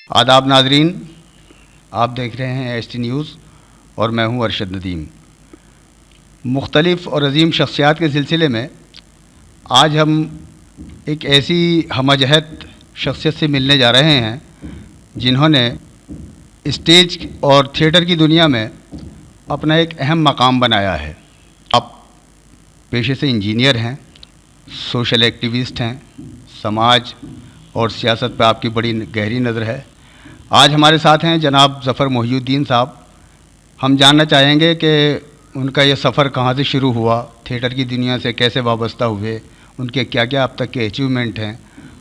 آداب ناظرین، آپ دیکھ رہے ہیں ایس ٹی نیوز اور میں ہوں ارشد ندیم۔ مختلف اور عظیم شخصیات کے سلسلے میں آج ہم ایک ایسی ہمہ جہت شخصیت سے ملنے جا رہے ہیں جنہوں نے اسٹیج اور تھیٹر کی دنیا میں اپنا ایک اہم مقام بنایا ہے۔ آپ پیشے سے انجینئر ہیں، سوشل ایکٹیوسٹ ہیں، سماج اور سیاست پہ آپ کی بڑی گہری نظر ہے۔ آج ہمارے ساتھ ہیں جناب ظفر محی الدین صاحب۔ ہم جاننا چاہیں گے کہ ان کا یہ سفر کہاں سے شروع ہوا، تھیٹر کی دنیا سے کیسے وابستہ ہوئے، ان کے کیا کیا اب تک کے اچیومنٹ ہیں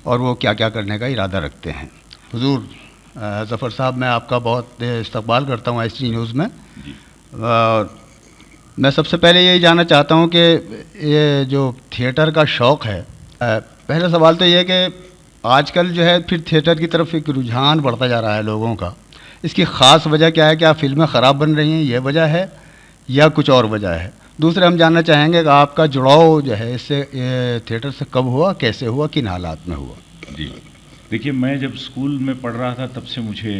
اور وہ کیا کیا کرنے کا ارادہ رکھتے ہیں۔ حضور ظفر صاحب، میں آپ کا بہت استقبال کرتا ہوں ایس ٹی نیوز میں۔ میں سب سے پہلے یہی جاننا چاہتا ہوں کہ یہ جو تھیٹر کا شوق ہے، پہلا سوال تو یہ ہے کہ آج کل جو ہے پھر تھیٹر کی طرف ایک رجحان بڑھتا جا رہا ہے لوگوں کا، اس کی خاص وجہ کیا ہے؟ کیا فلمیں خراب بن رہی ہیں، یہ وجہ ہے یا کچھ اور وجہ ہے؟ دوسرے ہم جاننا چاہیں گے کہ آپ کا جڑاؤ جو ہے اس سے تھیٹر سے کب ہوا، کیسے ہوا، کن حالات میں ہوا؟ جی دیکھیے، میں جب اسکول میں پڑھ رہا تھا تب سے مجھے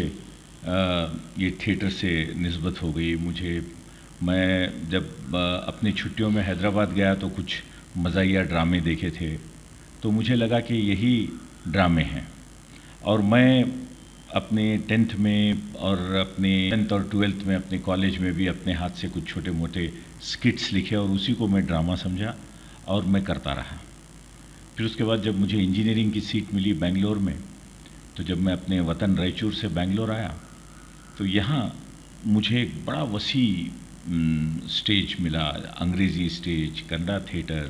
یہ تھیٹر سے نسبت ہو گئی۔ میں جب اپنی چھٹیوں میں حیدرآباد گیا تو کچھ مزاحیہ ڈرامے دیکھے تھے، تو مجھے لگا کہ یہی ڈرامے ہیں، اور میں اپنے 10th میں اور اپنے 10th اور 12th میں اپنے کالج میں بھی اپنے ہاتھ سے کچھ چھوٹے موٹے سکٹس لکھے اور اسی کو میں ڈرامہ سمجھا اور میں کرتا رہا۔ پھر اس کے بعد جب مجھے انجینئرنگ کی سیٹ ملی بنگلور میں، تو جب میں اپنے وطن رائچور سے بنگلور آیا تو یہاں مجھے ایک بڑا وسیع سٹیج ملا، انگریزی سٹیج، کنڑا تھیٹر۔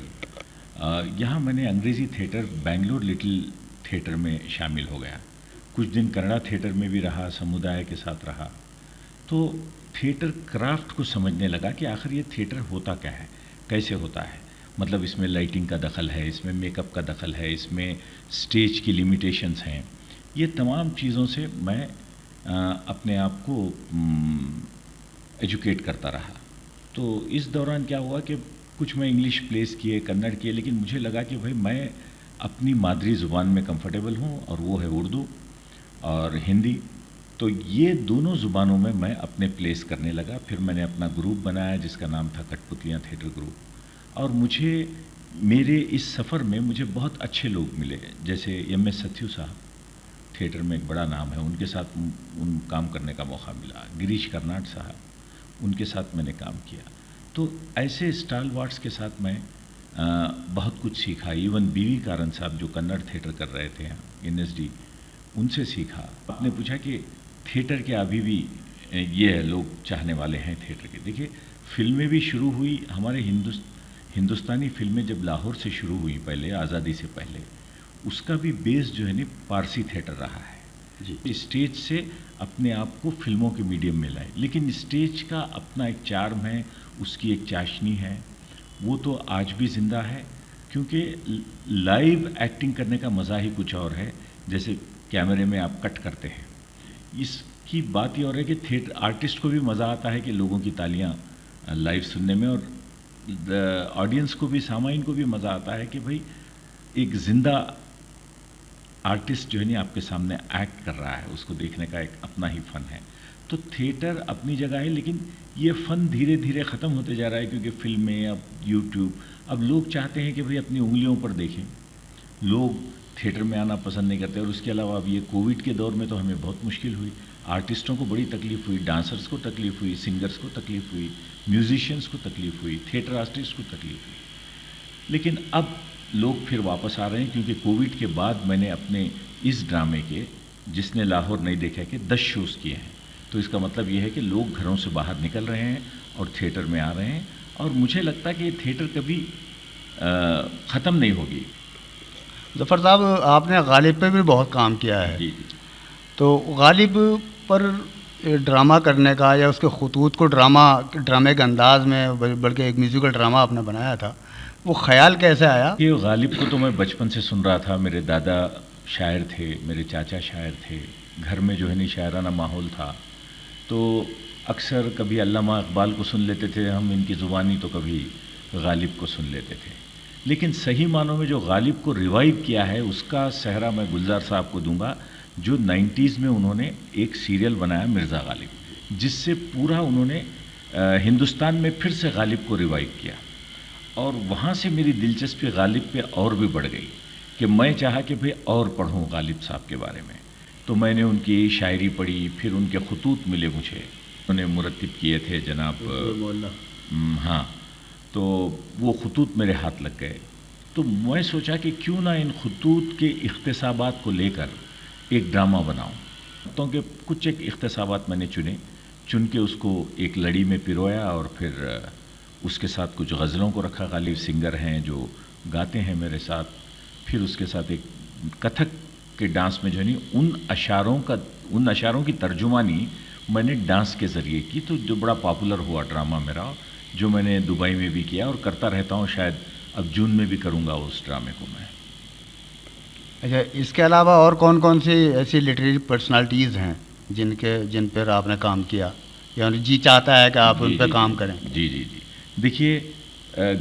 یہاں میں نے انگریزی تھیٹر بنگلور لٹل تھیٹر میں شامل ہو گیا، کچھ دن کنڑا تھیٹر میں بھی رہا، سمودائے کے ساتھ رہا، تو تھیٹر کرافٹ کو سمجھنے لگا کہ آخر یہ تھیٹر ہوتا کیا ہے، کیسے ہوتا ہے، مطلب اس میں لائٹنگ کا دخل ہے، اس میں میک اپ کا دخل ہے، اس میں سٹیج کی لیمیٹیشنز ہیں۔ یہ تمام چیزوں سے میں اپنے آپ کو ایجوکیٹ کرتا رہا۔ تو اس دوران کیا ہوا کہ کچھ میں انگلش پلیس کیے، کنڑ کیے، لیکن مجھے لگا کہ بھائی میں اپنی مادری زبان میں کمفرٹیبل ہوں، اور وہ ہے اردو اور ہندی۔ تو یہ دونوں زبانوں میں میں اپنے پلیس کرنے لگا۔ پھر میں نے اپنا گروپ بنایا جس کا نام تھا کٹ پتلیاں تھیٹر گروپ، اور میرے اس سفر میں مجھے بہت اچھے لوگ ملے، جیسے ایم ایس ستھیو صاحب، تھیٹر میں ایک بڑا نام ہے، ان کے ساتھ کام کرنے کا موقع ملا۔ گریش کرناٹ صاحب، ان کے ساتھ میں نے کام کیا۔ تو ایسے اسٹال وارڈس کے ساتھ میں بہت کچھ سیکھا۔ ایون بی وی کارن صاحب جو کنڑ تھیٹر کر رہے تھے این ایس ڈی، ان سے سیکھا۔ آپ نے پوچھا کہ تھیٹر کے ابھی بھی یہ لوگ چاہنے والے ہیں تھیٹر کے۔ دیکھیے، فلمیں بھی شروع ہوئی ہمارے ہندوستانی فلمیں جب لاہور سے شروع ہوئی، پہلے آزادی سے پہلے، اس کا بھی بیس جو ہے نا پارسی تھیٹر رہا ہے۔ جی، اسٹیج سے اپنے آپ کو فلموں کے میڈیم میں لائے، لیکن اسٹیج کا اپنا ایک چارم ہے، اس کی ایک چاشنی ہے، وہ تو آج بھی زندہ ہے، کیونکہ لائیو ایکٹنگ کرنے کا مزہ ہی کچھ اور ہے، جیسے کیمرے میں آپ کٹ کرتے ہیں۔ اس کی بات یہ اور ہے کہ تھیٹر آرٹسٹ کو بھی مزہ آتا ہے کہ لوگوں کی تالیاں لائیو سننے میں، اور آڈینس کو بھی، سامعین کو بھی مزہ آتا ہے کہ بھائی ایک زندہ آرٹسٹ جو ہے نا آپ کے سامنے ایکٹ کر رہا ہے، اس کو دیکھنے کا ایک اپنا ہی فن ہے۔ تو تھیٹر اپنی جگہ ہے، لیکن یہ فن دھیرے دھیرے ختم ہوتے جا رہا ہے، کیونکہ فلمیں، اب یوٹیوب، اب لوگ چاہتے ہیں کہ بھائی اپنی انگلیوں پر دیکھیں، لوگ تھیٹر میں آنا پسند نہیں کرتے۔ اور اس کے علاوہ اب یہ کووڈ کے دور میں تو ہمیں بہت مشکل ہوئی، آرٹسٹوں کو بڑی تکلیف ہوئی، ڈانسرز کو تکلیف ہوئی، سنگرز کو تکلیف ہوئی، میوزیشینز کو تکلیف ہوئی، تھیٹر آرٹسٹ کو تکلیف ہوئی۔ لیکن اب لوگ پھر واپس آ رہے ہیں، کیونکہ کووڈ کے بعد میں نے اپنے اس ڈرامے کے، جس نے لاہور نہیں دیکھا، کہ 10 شوز کیے ہیں۔ تو اس کا مطلب یہ ہے کہ لوگ گھروں سے باہر نکل رہے ہیں اور تھیٹر میں آ رہے ہیں، اور مجھے لگتا ہے کہ یہ تھیٹر کبھی ختم نہیں ہوگی۔ ظفر صاحب، آپ نے غالب پہ بھی بہت کام کیا ہے، جی تو غالب پر ڈرامہ کرنے کا یا اس کے خطوط کو ڈرامے کے انداز میں، بلکہ ایک میوزیکل ڈرامہ آپ نے بنایا تھا، وہ خیال کیسے آیا؟ یہ غالب کو تو میں بچپن سے سن رہا تھا، میرے دادا شاعر تھے، میرے چاچا شاعر تھے، گھر میں جو ہے نا شاعرانہ ماحول تھا، تو اکثر کبھی علامہ اقبال کو سن لیتے تھے ہم ان کی زبانی، تو کبھی غالب کو سن لیتے تھے۔ لیکن صحیح معنوں میں جو غالب کو ریوائیو کیا ہے، اس کا سہرا میں گلزار صاحب کو دوں گا، جو 90s میں انہوں نے ایک سیریل بنایا مرزا غالب، جس سے پورا انہوں نے ہندوستان میں پھر سے غالب کو ریوائیو کیا، اور وہاں سے میری دلچسپی غالب پہ اور بھی بڑھ گئی کہ میں چاہا کہ بھئی اور پڑھوں غالب صاحب کے بارے میں. تو میں نے ان کی شاعری پڑھی، پھر ان کے خطوط ملے مجھے، انہوں نے مرتب کیے تھے جناب. ہاں، تو وہ خطوط میرے ہاتھ لگ گئے. تو میں سوچا کہ کیوں نہ ان خطوط کے اقتصابات کو لے کر ایک ڈرامہ بناؤں. تو کہ کچھ ایک اقتصابات میں نے چن کے اس کو ایک لڑی میں پرویا، اور پھر اس کے ساتھ کچھ غزلوں کو رکھا. غالب سنگر ہیں جو گاتے ہیں میرے ساتھ. پھر اس کے ساتھ ایک کتھک کے ڈانس میں جو ہے ان اشعاروں کی ترجمانی میں نے ڈانس کے ذریعے کی، تو جو بڑا پاپولر ہوا ڈرامہ میرا، جو میں نے دبئی میں بھی کیا اور کرتا رہتا ہوں. شاید اب جون میں بھی کروں گا اس ڈرامے کو میں. اچھا، اس کے علاوہ اور کون کون سی ایسی لٹریری پرسنالٹیز ہیں جن پر آپ نے کام کیا، یا جی چاہتا ہے کہ آپ ان پہ کام کریں؟ جی. دیکھیے،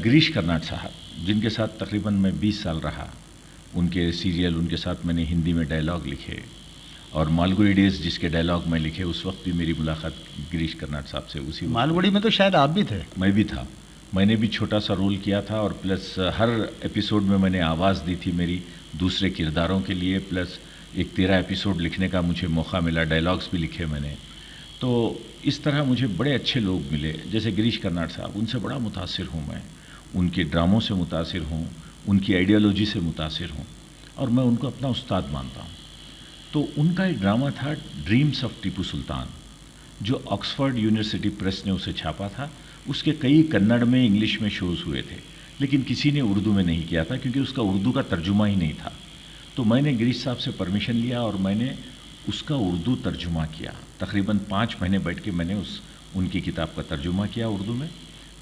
گریش کرناٹ صاحب جن کے ساتھ تقریباً میں 20 سال رہا، ان کے سیریل، ان کے ساتھ میں نے ہندی میں ڈائلاگ لکھے، اور مالگوڑی ڈیز جس کے ڈائلاگ میں لکھے، اس وقت بھی میری ملاقات گریش کرناٹ صاحب سے اسی وقت. مالگوڑی میں تو شاید آپ بھی تھے. میں بھی تھا. میں نے بھی چھوٹا سا رول کیا تھا، اور پلس ہر ایپیسوڈ میں نے آواز دی تھی میری دوسرے کرداروں کے لیے. پلس ایک 13 ایپیسوڈ لکھنے کا مجھے موقع ملا، ڈائلاگس بھی لکھے میں نے. تو اس طرح مجھے بڑے اچھے لوگ ملے، جیسے گریش کرناٹ صاحب. ان سے بڑا متاثر ہوں میں، ان کے ڈراموں سے متاثر ہوں، ان کی آئیڈیالوجی سے متاثر ہوں، اور میں ان کو اپنا استاد مانتا ہوں. تو ان کا ایک ڈرامہ تھا ڈریمز آف ٹیپو سلطان، جو آکسفورڈ یونیورسٹی پریس نے اسے چھاپا تھا. اس کے کئی کنڑ میں، انگلش میں شوز ہوئے تھے، لیکن کسی نے اردو میں نہیں کیا تھا، کیونکہ اس کا اردو کا ترجمہ ہی نہیں تھا. تو میں نے گریش صاحب سے پرمیشن لیا، اور میں نے اس کا اردو ترجمہ کیا. تقریباً 5 مہینے بیٹھ کے میں نے ان کی کتاب کا ترجمہ کیا اردو میں.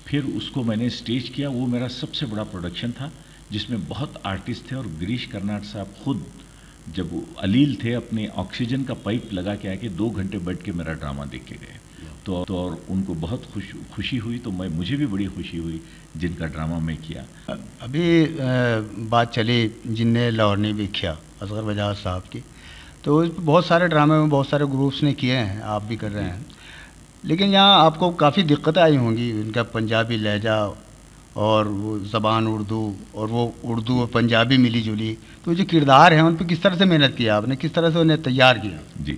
پھر اس کو میں نے اسٹیج کیا. وہ میرا سب سے بڑا پروڈکشن تھا، جس میں بہت آرٹسٹ تھے. اور گریش کرناٹ صاحب خود جب وہ علیل تھے، اپنے آکسیجن کا پائپ لگا کے آ کے 2 گھنٹے بیٹھ کے میرا ڈرامہ دیکھ کے گئے. تو اور ان کو بہت خوشی ہوئی. تو مجھے بھی بڑی خوشی ہوئی جن کا ڈرامہ میں کیا. ابھی بات چلی جن نے لاہور نے بھی کیا، اصغر بجاج صاحب کی. تو بہت سارے ڈرامے میں بہت سارے گروپس نے کیے ہیں، آپ بھی کر رہے ہیں. لیکن یہاں آپ کو کافی دقتیں آئی ہوں گی، ان کا پنجابی لہجہ اور وہ زبان اردو، اور وہ اردو اور پنجابی ملی جلی. تو جو کردار ہیں ان پہ کس طرح سے محنت کیا آپ نے، کس طرح سے انہیں تیار کیا؟ جی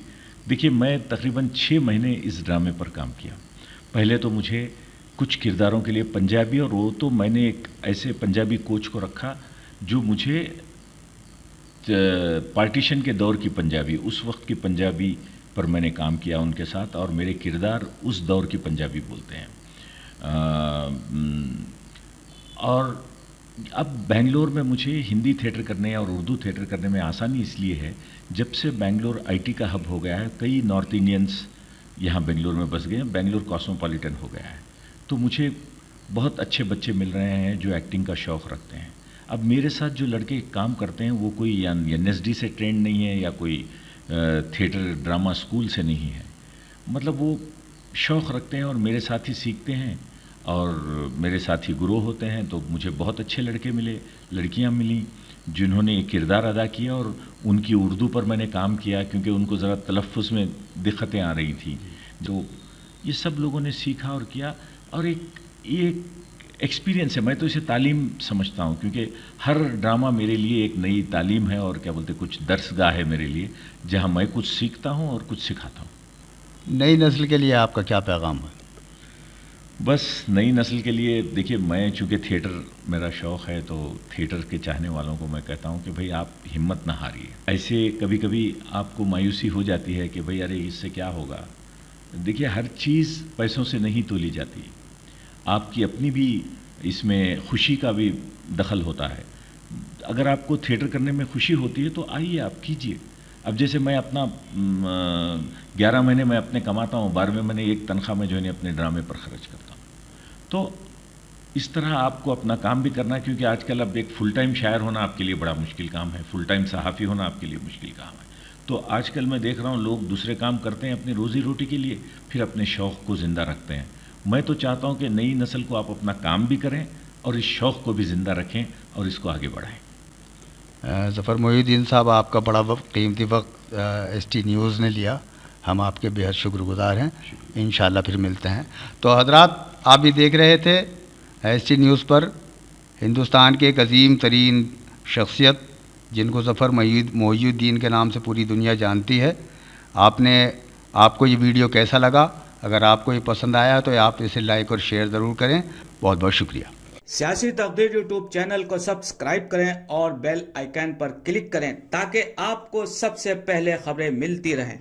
دیکھیے، میں تقریباً 6 مہینے اس ڈرامے پر کام کیا. پہلے تو مجھے کچھ کرداروں کے لیے پنجابی، اور وہ تو میں نے ایک ایسے پنجابی کوچ کو رکھا جو مجھے پارٹیشن کے دور کی پنجابی، اس وقت کی پنجابی پر میں نے کام کیا ان کے ساتھ، اور میرے کردار اس دور کی پنجابی بولتے ہیں. اور اب بنگلور میں مجھے ہندی تھیٹر کرنے اور اردو تھیٹر کرنے میں آسانی اس لیے ہے، جب سے بنگلور آئی ٹی کا ہب ہو گیا ہے. کئی نارتھ انڈینس یہاں بنگلور میں بس گئے ہیں. بنگلور کاسموپولیٹن ہو گیا ہے. تو مجھے بہت اچھے بچے مل رہے ہیں جو ایکٹنگ کا شوق رکھتے ہیں. اب میرے ساتھ جو لڑکے کام کرتے ہیں وہ کوئی NSD سے ٹرینڈ نہیں ہے، یا کوئی تھیٹر ڈرامہ اسکول سے نہیں ہے. مطلب وہ شوق رکھتے ہیں اور میرے ساتھ ہی سیکھتے ہیں، اور میرے ساتھ ہی گرو ہوتے ہیں. تو مجھے بہت اچھے لڑکے ملے، لڑکیاں ملیں جنہوں نے ایک کردار ادا کیا، اور ان کی اردو پر میں نے کام کیا، کیونکہ ان کو ذرا تلفظ میں دقتیں آ رہی تھیں. جو یہ سب لوگوں نے سیکھا اور کیا. اور یہ ایکسپیرینس ہے، میں تو اسے تعلیم سمجھتا ہوں، کیونکہ ہر ڈرامہ میرے لیے ایک نئی تعلیم ہے، اور کیا بولتے کچھ درس گاہ ہے میرے لیے، جہاں میں کچھ سیکھتا ہوں اور کچھ سکھاتا ہوں. نئی نسل کے لیے آپ کا کیا پیغام ہے؟ بس نئی نسل کے لیے دیکھیے، میں چونکہ تھیٹر میرا شوق ہے، تو تھیٹر کے چاہنے والوں کو میں کہتا ہوں کہ بھئی آپ ہمت نہ ہاریے. ایسے کبھی کبھی آپ کو مایوسی ہو جاتی ہے کہ بھئی ارے اس سے کیا ہوگا. دیکھیے، ہر چیز پیسوں سے نہیں تولی جاتی. آپ کی اپنی بھی اس میں خوشی کا بھی دخل ہوتا ہے. اگر آپ کو تھیٹر کرنے میں خوشی ہوتی ہے تو آئیے، آپ کیجئے. اب جیسے میں اپنا 11 مہینے میں اپنے کماتا ہوں، 12ویں مہینے ایک تنخواہ میں جو ہے اپنے ڈرامے پر خرچ کرتا ہوں. تو اس طرح آپ کو اپنا کام بھی کرنا ہے، کیونکہ آج کل اب ایک فل ٹائم شاعر ہونا آپ کے لیے بڑا مشکل کام ہے، فل ٹائم صحافی ہونا آپ کے لیے مشکل کام ہے. تو آج کل میں دیکھ رہا ہوں لوگ دوسرے کام کرتے ہیں اپنی روزی روٹی کے لیے، پھر اپنے شوق کو زندہ رکھتے ہیں. میں تو چاہتا ہوں کہ نئی نسل کو آپ اپنا کام بھی کریں اور اس شوق کو بھی زندہ رکھیں اور اس کو آگے بڑھائیں. ظفر محی الدین صاحب، آپ کا بڑا قیمتی وقت ایس ٹی نیوز نے لیا، ہم آپ کے بےحد شکر گزار ہیں. انشاءاللہ پھر ملتے ہیں. تو حضرات، آپ بھی دیکھ رہے تھے ایس ٹی نیوز پر ہندوستان کے ایک عظیم ترین شخصیت جن کو ظفر محی الدین کے نام سے پوری دنیا جانتی ہے. آپ کو یہ ویڈیو کیسا لگا؟ اگر آپ کو یہ پسند آیا تو آپ اسے لائک اور شیئر ضرور کریں. بہت بہت شکریہ. سیاسی تقدیر یوٹیوب چینل کو سبسکرائب کریں اور بیل آئیکن پر کلک کریں تاکہ آپ کو سب سے پہلے خبریں ملتی رہیں.